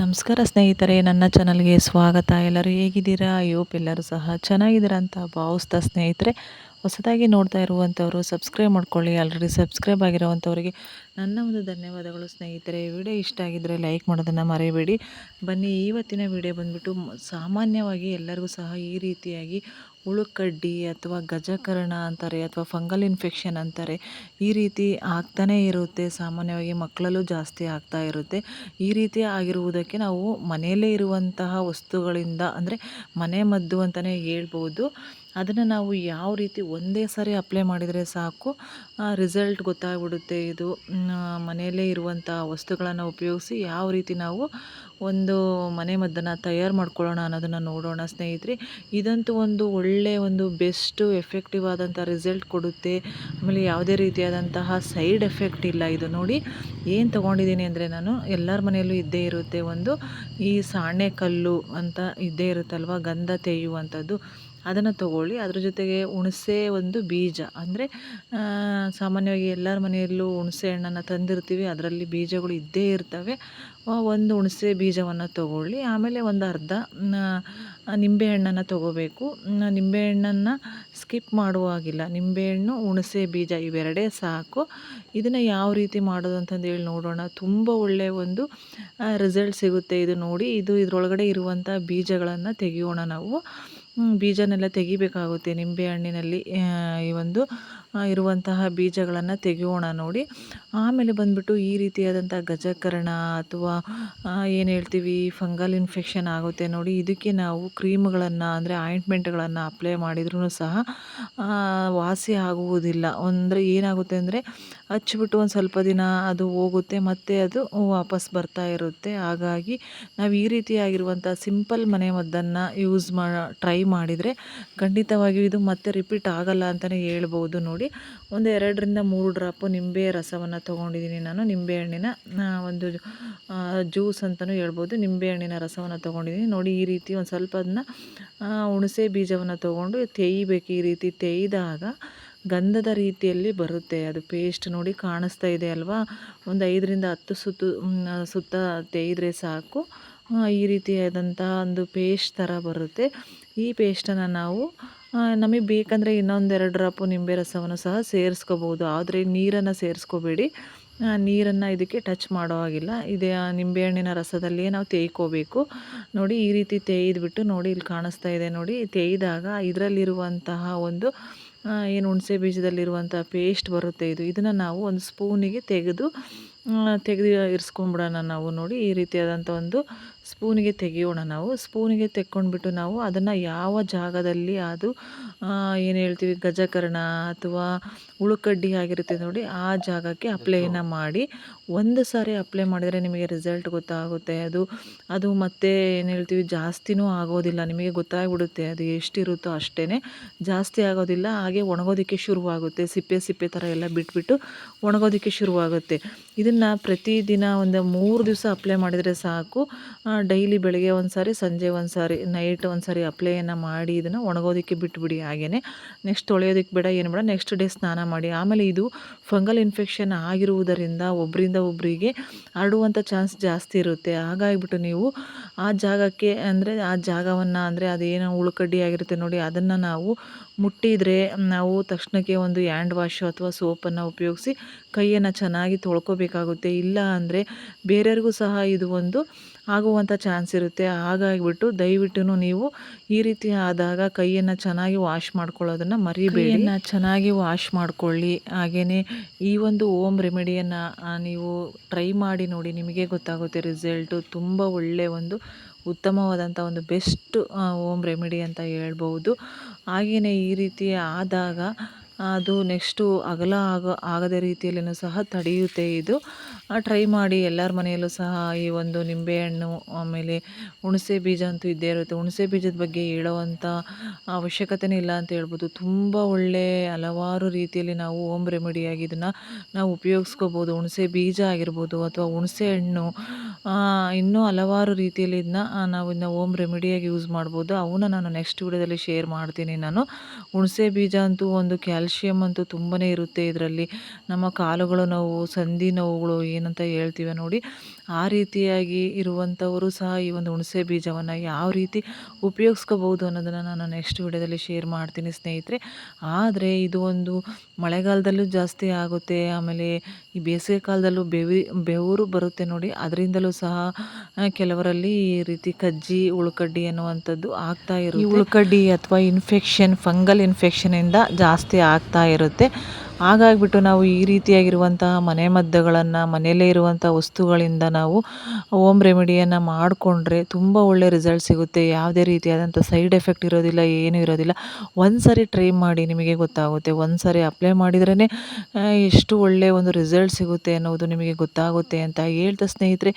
ನಮಸ್ಕಾರ ಸ್ನೇಹಿತರೆ, ನನ್ನ ಚಾನಲ್ಗೆ ಸ್ವಾಗತ. ಎಲ್ಲರೂ ಹೇಗಿದ್ದೀರಾ? ಎಲ್ಲರೂ ಸಹ ಚೆನ್ನಾಗಿದ್ದೀರಾ ಅಂತ ಭಾವಿಸ್ತಾ ಸ್ನೇಹಿತರೆ, ಹೊಸದಾಗಿ ನೋಡ್ತಾ ಇರುವಂಥವರು ಸಬ್ಸ್ಕ್ರೈಬ್ ಮಾಡ್ಕೊಳ್ಳಿ. ಆಲ್ರೆಡಿ ಸಬ್ಸ್ಕ್ರೈಬ್ ಆಗಿರುವಂಥವ್ರಿಗೆ ನನ್ನ ಒಂದು ಧನ್ಯವಾದಗಳು ಸ್ನೇಹಿತರೆ. ವಿಡಿಯೋ ಇಷ್ಟ ಆಗಿದ್ದರೆ ಲೈಕ್ ಮಾಡೋದನ್ನು ಮರೆಯಬೇಡಿ. ಬನ್ನಿ, ಇವತ್ತಿನ ವಿಡಿಯೋ ಬಂದ್ಬಿಟ್ಟು ಸಾಮಾನ್ಯವಾಗಿ ಎಲ್ಲರಿಗೂ ಸಹ ಈ ರೀತಿಯಾಗಿ ಉಳುಕಡ್ಡಿ ಅಥವಾ ಗಜಕರ್ಣ ಅಂತಾರೆ ಅಥವಾ ಫಂಗಲ್ ಇನ್ಫೆಕ್ಷನ್ ಅಂತಾರೆ, ಈ ರೀತಿ ಆಗ್ತಾನೇ ಇರುತ್ತೆ. ಸಾಮಾನ್ಯವಾಗಿ ಮಕ್ಕಳಲ್ಲೂ ಜಾಸ್ತಿ ಆಗ್ತಾ ಇರುತ್ತೆ. ಈ ರೀತಿ ಆಗಿರುವುದಕ್ಕೆ ನಾವು ಮನೆಯಲ್ಲೇ ಇರುವಂತಹ ವಸ್ತುಗಳಿಂದ, ಅಂದರೆ ಮನೆ ಮದ್ದು ಅಂತಲೇ ಹೇಳ್ಬೋದು, ಅದನ್ನು ನಾವು ಯಾವ ರೀತಿ ಒಂದೇ ಸಾರಿ ಅಪ್ಲೈ ಮಾಡಿದರೆ ಸಾಕು ರಿಸಲ್ಟ್ ಗೊತ್ತಾಗ್ಬಿಡುತ್ತೆ. ಇದು ಮನೆಯಲ್ಲೇ ಇರುವಂಥ ವಸ್ತುಗಳನ್ನು ಉಪಯೋಗಿಸಿ ಯಾವ ರೀತಿ ನಾವು ಒಂದು ಮನೆ ಮದ್ದನ್ನು ತಯಾರು ಮಾಡ್ಕೊಳ್ಳೋಣ ಅನ್ನೋದನ್ನು ನೋಡೋಣ ಸ್ನೇಹಿತರೆ. ಇದಂತೂ ಒಂದು ಒಳ್ಳೆಯ ಒಂದು ಬೆಸ್ಟು ಎಫೆಕ್ಟಿವ್ ಆದಂಥ ರಿಸಲ್ಟ್ ಕೊಡುತ್ತೆ. ಆಮೇಲೆ ಯಾವುದೇ ರೀತಿಯಾದಂತಹ ಸೈಡ್ ಎಫೆಕ್ಟ್ ಇಲ್ಲ. ಇದು ನೋಡಿ ಏನು ತೊಗೊಂಡಿದ್ದೀನಿ ಅಂದರೆ, ನಾನು ಎಲ್ಲರ ಮನೆಯಲ್ಲೂ ಇದ್ದೇ ಇರುತ್ತೆ ಒಂದು ಈ ಸಾಣೆ ಕಲ್ಲು ಅಂತ ಇದ್ದೇ ಇರುತ್ತಲ್ವ, ಗಂಧ ತೆಗೆಯುವಂಥದ್ದು. ಅದನ್ನು ತೊಗೊಳ್ಳಿ. ಅದ್ರ ಜೊತೆಗೆ ಹುಣಸೆ ಒಂದು ಬೀಜ, ಅಂದರೆ ಸಾಮಾನ್ಯವಾಗಿ ಎಲ್ಲರ ಮನೆಯಲ್ಲೂ ಹುಣಸೆ ಹಣ್ಣನ್ನು ತಂದಿರ್ತೀವಿ, ಅದರಲ್ಲಿ ಬೀಜಗಳು ಇದ್ದೇ ಇರ್ತವೆ. ಒಂದು ಹುಣಸೆ ಬೀಜವನ್ನು ತೊಗೊಳ್ಳಿ. ಆಮೇಲೆ ಒಂದು ಅರ್ಧ ನಿಂಬೆಹಣ್ಣನ್ನು ತೊಗೋಬೇಕು. ನಿಂಬೆಹಣ್ಣನ್ನು ಸ್ಕಿಪ್ ಮಾಡುವಾಗಿಲ್ಲ. ನಿಂಬೆಹಣ್ಣು, ಹುಣಸೆ ಬೀಜ ಇವೆರಡೇ ಸಾಕು. ಇದನ್ನು ಯಾವ ರೀತಿ ಮಾಡೋದು ಅಂತಂದೇಳಿ ನೋಡೋಣ. ತುಂಬ ಒಳ್ಳೆಯ ಒಂದು ರಿಸಲ್ಟ್ ಸಿಗುತ್ತೆ. ಇದು ನೋಡಿ, ಇದರೊಳಗಡೆ ಇರುವಂಥ ಬೀಜಗಳನ್ನು ತೆಗೆಯೋಣ ನಾವು. ಬೀಜನೆಲ್ಲ ತೆಗಿಬೇಕಾಗುತ್ತೆ. ನಿಂಬೆಹಣ್ಣಿನಲ್ಲಿ ಈ ಒಂದು ಇರುವಂತಹ ಬೀಜಗಳನ್ನು ತೆಗೆಯೋಣ ನೋಡಿ. ಆಮೇಲೆ ಬಂದ್ಬಿಟ್ಟು ಈ ರೀತಿಯಾದಂಥ ಗಜಕರ್ಣ ಅಥವಾ ಏನು ಹೇಳ್ತೀವಿ ಫಂಗಲ್ ಇನ್ಫೆಕ್ಷನ್ ಆಗುತ್ತೆ ನೋಡಿ, ಇದಕ್ಕೆ ನಾವು ಕ್ರೀಮ್ಗಳನ್ನು, ಅಂದರೆ ಆಯಿಂಟ್ಮೆಂಟ್ಗಳನ್ನು ಅಪ್ಲೈ ಮಾಡಿದ್ರೂ ಸಹ ವಾಸಿ ಆಗುವುದಿಲ್ಲ. ಅಂದರೆ ಏನಾಗುತ್ತೆ ಅಂದರೆ, ಹಚ್ಬಿಟ್ಟು ಒಂದು ಸ್ವಲ್ಪ ದಿನ ಅದು ಹೋಗುತ್ತೆ, ಮತ್ತು ಅದು ವಾಪಸ್ ಬರ್ತಾ ಇರುತ್ತೆ. ಹಾಗಾಗಿ ನಾವು ಈ ರೀತಿಯಾಗಿರುವಂಥ ಸಿಂಪಲ್ ಮನೆ ಮದ್ದನ್ನು ಟ್ರೈ ಮಾಡಿದರೆ ಖಂಡಿತವಾಗಿಯೂ ಇದು ಮತ್ತೆ ರಿಪೀಟ್ ಆಗಲ್ಲ ಅಂತಲೇ ಹೇಳ್ಬೋದು. ನೋಡಿ, ಒಂದು 2-3 ಡ್ರಾಪು ನಿಂಬೆ ರಸವನ್ನು ತೊಗೊಂಡಿದ್ದೀನಿ ನಾನು. ನಿಂಬೆಹಣ್ಣಿನ ಒಂದು ಜ್ಯೂಸ್ ಅಂತಲೂ ಹೇಳ್ಬೋದು. ನಿಂಬೆಹಣ್ಣಿನ ರಸವನ್ನು ತೊಗೊಂಡಿದ್ದೀನಿ ನೋಡಿ. ಈ ರೀತಿ ಒಂದು ಸ್ವಲ್ಪ ಅದನ್ನ ಹುಣಸೆ ಬೀಜವನ್ನು ತೊಗೊಂಡು ತೇಯ್ಬೇಕು. ಈ ರೀತಿ ತೇಯ್ದಾಗ ಗಂಧದ ರೀತಿಯಲ್ಲಿ ಬರುತ್ತೆ ಅದು ಪೇಸ್ಟ್. ನೋಡಿ, ಕಾಣಿಸ್ತಾ ಇದೆ ಅಲ್ವಾ? ಒಂದು 5-10 ಸುತ್ತ ತೇಯ್ದರೆ ಸಾಕು. ಈ ರೀತಿಯಾದಂಥ ಒಂದು ಪೇಸ್ಟ್ ಥರ ಬರುತ್ತೆ. ಈ ಪೇಸ್ಟನ್ನು ನಾವು ನಮಗೆ ಬೇಕಂದರೆ ಇನ್ನೊಂದು 2 ಡ್ರಾಪು ನಿಂಬೆ ರಸವನ್ನು ಸಹ ಸೇರಿಸ್ಕೋಬೋದು. ಆದರೆ ನೀರನ್ನು ಸೇರಿಸ್ಕೋಬೇಡಿ. ನೀರನ್ನು ಇದಕ್ಕೆ ಟಚ್ ಮಾಡೋ ಹಾಗಿಲ್ಲ. ಇದೇ ನಿಂಬೆಹಣ್ಣಿನ ರಸದಲ್ಲಿಯೇ ನಾವು ತೇಯ್ಕೋಬೇಕು. ನೋಡಿ, ಈ ರೀತಿ ತೇಯ್ದುಬಿಟ್ಟು ನೋಡಿ, ಇಲ್ಲಿ ಕಾಣಿಸ್ತಾ ಇದೆ ನೋಡಿ, ತೇಯ್ದಾಗ ಇದರಲ್ಲಿರುವಂತಹ ಒಂದು ಏನು ಹುಣಸೆ ಬೀಜದಲ್ಲಿರುವಂಥ ಪೇಸ್ಟ್ ಬರುತ್ತೆ, ಇದನ್ನು ನಾವು ಒಂದು ಸ್ಪೂನಿಗೆ ತೆಗೆದು ಇರಿಸ್ಕೊಂಬಿಡೋಣ ನಾವು. ನೋಡಿ, ಈ ರೀತಿಯಾದಂಥ ಒಂದು ಸ್ಪೂನಿಗೆ ತೆಗೆಯೋಣ ನಾವು. ಸ್ಪೂನಿಗೆ ತೆಕ್ಕೊಂಡ್ಬಿಟ್ಟು ನಾವು ಅದನ್ನು ಯಾವ ಜಾಗದಲ್ಲಿ ಅದು ಏನು ಹೇಳ್ತೀವಿ ಗಜಕರ್ಣ ಅಥವಾ ಉಳುಕಡ್ಡಿ ಆಗಿರುತ್ತೆ ನೋಡಿ, ಆ ಜಾಗಕ್ಕೆ ಅಪ್ಲೈನ ಮಾಡಿ. ಒಂದು ಸಾರಿ ಅಪ್ಲೈ ಮಾಡಿದರೆ ನಿಮಗೆ ರಿಸಲ್ಟ್ ಗೊತ್ತಾಗುತ್ತೆ. ಅದು ಮತ್ತೆ ಏನು ಹೇಳ್ತೀವಿ ಜಾಸ್ತಿನೂ ಆಗೋದಿಲ್ಲ. ನಿಮಗೆ ಗೊತ್ತಾಗ್ಬಿಡುತ್ತೆ ಅದು ಎಷ್ಟಿರುತ್ತೋ ಅಷ್ಟೇ, ಜಾಸ್ತಿ ಆಗೋದಿಲ್ಲ. ಹಾಗೆ ಒಣಗೋದಕ್ಕೆ ಶುರುವಾಗುತ್ತೆ. ಸಿಪ್ಪೆ ಥರ ಎಲ್ಲ ಬಿಟ್ಬಿಟ್ಟು ಒಣಗೋದಕ್ಕೆ ಶುರುವಾಗುತ್ತೆ. ಇದನ್ನು ಪ್ರತಿದಿನ ಒಂದು 3 ದಿವಸ ಅಪ್ಲೈ ಮಾಡಿದರೆ ಸಾಕು. ಡೈಲಿ ಬೆಳಗ್ಗೆ ಒಂದು ಸಾರಿ, ಸಂಜೆ ಒಂದು ಸಾರಿ, ನೈಟ್ ಒಂದು ಸಾರಿ ಅಪ್ಲೈಯನ್ನು ಮಾಡಿ ಇದನ್ನು ಒಣಗೋದಕ್ಕೆ ಬಿಟ್ಬಿಡಿ. ಹಾಗೇ ನೆಕ್ಸ್ಟ್ ತೊಳೆಯೋದಕ್ಕೆ ಬೇಡ, ಏನು ಬೇಡ, ನೆಕ್ಸ್ಟ್ ಡೇ ಸ್ನಾನ ಮಾಡಿ. ಆಮೇಲೆ ಇದು ಫಂಗಲ್ ಇನ್ಫೆಕ್ಷನ್ ಆಗಿರುವುದರಿಂದ ಒಬ್ಬರಿಂದ ಒಬ್ಬರಿಗೆ ಹರಡುವಂಥ ಚಾನ್ಸ್ ಜಾಸ್ತಿ ಇರುತ್ತೆ. ಹಾಗಾಗಿಬಿಟ್ಟು ನೀವು ಆ ಜಾಗಕ್ಕೆ, ಅಂದರೆ ಆ ಜಾಗವನ್ನು, ಅಂದರೆ ಅದೇನೋ ಉಳುಕಡ್ಡಿ ಆಗಿರುತ್ತೆ ನೋಡಿ, ಅದನ್ನು ನಾವು ಮುಟ್ಟಿದರೆ ನಾವು ತಕ್ಷಣಕ್ಕೆ ಒಂದು ಹ್ಯಾಂಡ್ ವಾಶು ಅಥವಾ ಸೋಪನ್ನು ಉಪಯೋಗಿಸಿ ಕೈಯನ್ನು ಚೆನ್ನಾಗಿ ತೊಳ್ಕೊಬೇಕಾಗುತ್ತೆ. ಇಲ್ಲ ಅಂದರೆ ಬೇರೆಯವ್ರಿಗೂ ಸಹ ಇದು ಒಂದು ಆಗುವಂಥ ಚಾನ್ಸ್ ಇರುತ್ತೆ. ಹಾಗಾಗಿಬಿಟ್ಟು ದಯವಿಟ್ಟು ನೀವು ಈ ರೀತಿ ಆದಾಗ ಕೈಯನ್ನು ಚೆನ್ನಾಗಿ ವಾಶ್ ಮಾಡ್ಕೊಳ್ಳೋದನ್ನು ಮರಿಬೇಡಿ. ಕೈಯನ್ನು ಚೆನ್ನಾಗಿ ವಾಶ್ ಮಾಡ್ಕೊಳ್ಳಿ. ಹಾಗೆಯೇ ಈ ಒಂದು ಹೋಮ್ ರೆಮಿಡಿಯನ್ನು ನೀವು ಟ್ರೈ ಮಾಡಿ ನೋಡಿ, ನಿಮಗೆ ಗೊತ್ತಾಗುತ್ತೆ ರಿಸಲ್ಟು. ತುಂಬ ಒಳ್ಳೆಯ ಒಂದು ಉತ್ತಮವಾದಂಥ ಒಂದು ಬೆಸ್ಟ್ ಹೋಮ್ ರೆಮಿಡಿ ಅಂತ ಹೇಳ್ಬೋದು. ಹಾಗೆಯೇ ಈ ರೀತಿ ಆದಾಗ ಅದು ನೆಕ್ಸ್ಟು ಆಗದ ರೀತಿಯಲ್ಲೂ ಸಹ ತಡೆಯುತ್ತೆ ಇದು. ಟ್ರೈ ಮಾಡಿ. ಎಲ್ಲರ ಮನೆಯಲ್ಲೂ ಸಹ ಈ ಒಂದು ನಿಂಬೆಹಣ್ಣು, ಆಮೇಲೆ ಹುಣಸೆ ಬೀಜ ಅಂತೂ ಇದ್ದೇ ಇರುತ್ತೆ. ಹುಣಸೆ ಬೀಜದ ಬಗ್ಗೆ ಹೇಳೋವಂಥ ಅವಶ್ಯಕತೆಯೇ ಇಲ್ಲ ಅಂತ ಹೇಳ್ಬೋದು. ತುಂಬ ಒಳ್ಳೆ ಹಲವಾರು ರೀತಿಯಲ್ಲಿ ನಾವು ಹೋಮ್ ರೆಮಿಡಿಯಾಗಿ ಇದನ್ನು ನಾವು ಉಪಯೋಗಿಸ್ಕೋಬೋದು. ಹುಣಸೆ ಬೀಜ ಆಗಿರ್ಬೋದು ಅಥವಾ ಹುಣಸೆ ಹಣ್ಣು, ಇನ್ನೂ ಹಲವಾರು ರೀತಿಯಲ್ಲಿ ನಾವು ಇದನ್ನ ಹೋಮ್ ರೆಮಿಡಿಯಾಗಿ ಯೂಸ್ ಮಾಡ್ಬೋದು. ಅವನ್ನ ನಾನು ನೆಕ್ಸ್ಟ್ ವಿಡಿಯೋದಲ್ಲಿ ಶೇರ್ ಮಾಡ್ತೀನಿ ನಾನು. ಹುಣಸೆ ಬೀಜ ಅಂತೂ ಒಂದು ಕ್ಯಾಲ್ಶಿಯಮ್ ಅಂತೂ ತುಂಬನೇ ಇರುತ್ತೆ ಇದರಲ್ಲಿ. ನಮ್ಮ ಕಾಲುಗಳು ನೋವು, ಸಂಧಿ ನೋವುಗಳು ಏನಂತ ಹೇಳ್ತೀವಿ ನೋಡಿ, ಆ ರೀತಿಯಾಗಿ ಇರುವಂಥವರು ಸಹ ಈ ಒಂದು ಹುಣಸೆ ಬೀಜವನ್ನು ಯಾವ ರೀತಿ ಉಪಯೋಗಿಸ್ಕೋಬೋದು ಅನ್ನೋದನ್ನು ನಾನು ನೆಕ್ಸ್ಟ್ ವಿಡಿಯೋದಲ್ಲಿ ಶೇರ್ ಮಾಡ್ತೀನಿ ಸ್ನೇಹಿತರೆ. ಆದರೆ ಇದು ಒಂದು ಮಳೆಗಾಲದಲ್ಲೂ ಜಾಸ್ತಿ ಆಗುತ್ತೆ, ಆಮೇಲೆ ಈ ಬೇಸಿಗೆ ಕಾಲದಲ್ಲೂ ಬೆವರು ಬರುತ್ತೆ ನೋಡಿ, ಅದರಿಂದಲೂ ಸಹ ಕೆಲವರಲ್ಲಿ ಈ ರೀತಿ ಕಜ್ಜಿ ಉಳ್ಕಡ್ಡಿ ಅನ್ನುವಂಥದ್ದು ಆಗ್ತಾ ಇರುತ್ತೆ. ಈ ಉಳ್ಕಡ್ಡಿ ಅಥವಾ ಫಂಗಲ್ ಇನ್ಫೆಕ್ಷನಿಂದ ಜಾಸ್ತಿ ಆಗ್ತಾ ಇರುತ್ತೆ. ಹಾಗಾಗಿಬಿಟ್ಟು ನಾವು ಈ ರೀತಿಯಾಗಿರುವಂತಹ ಮನೆಮದ್ದುಗಳನ್ನು, ಮನೆಯಲ್ಲೇ ಇರುವಂಥ ವಸ್ತುಗಳಿಂದ ನಾವು ಹೋಮ್ ರೆಮಿಡಿಯನ್ನು ಮಾಡಿಕೊಂಡ್ರೆ ತುಂಬ ಒಳ್ಳೆ ರಿಸಲ್ಟ್ ಸಿಗುತ್ತೆ. ಯಾವುದೇ ರೀತಿಯಾದಂಥ ಸೈಡ್ ಎಫೆಕ್ಟ್ ಇರೋದಿಲ್ಲ, ಏನೂ ಇರೋದಿಲ್ಲ. ಒಂದು ಸಾರಿ ಟ್ರೈ ಮಾಡಿ, ನಿಮಗೆ ಗೊತ್ತಾಗುತ್ತೆ. ಒಂದು ಸಾರಿ ಅಪ್ಲೈ ಮಾಡಿದ್ರೇ ಎಷ್ಟು ಒಳ್ಳೆಯ ಒಂದು ರಿಸಲ್ಟ್ ಸಿಗುತ್ತೆ ಅನ್ನೋದು ನಿಮಗೆ ಗೊತ್ತಾಗುತ್ತೆ ಅಂತ ಹೇಳ್ತಾ ಸ್ನೇಹಿತರೆ,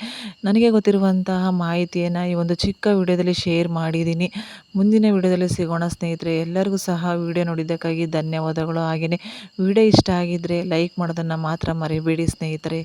ನನಗೆ ಗೊತ್ತಿರುವಂತಹ ಮಾಹಿತಿಯನ್ನು ಈ ಒಂದು ಚಿಕ್ಕ ವಿಡಿಯೋದಲ್ಲಿ ಶೇರ್ ಮಾಡಿದ್ದೀನಿ. ಮುಂದಿನ ವಿಡಿಯೋದಲ್ಲಿ ಸಿಗೋಣ ಸ್ನೇಹಿತರೆ. ಎಲ್ಲರಿಗೂ ಸಹ ವಿಡಿಯೋ ನೋಡಿದ್ದಕ್ಕಾಗಿ ಧನ್ಯವಾದಗಳು. ಹಾಗೆಯೇ ವಿಡಿಯೋ ಇಷ್ಟ ಆಗಿದ್ದರೆ ಲೈಕ್ ಮಾಡೋದನ್ನು ಮಾತ್ರ ಮರಿಬೇಡಿ ಸ್ನೇಹಿತರೆ.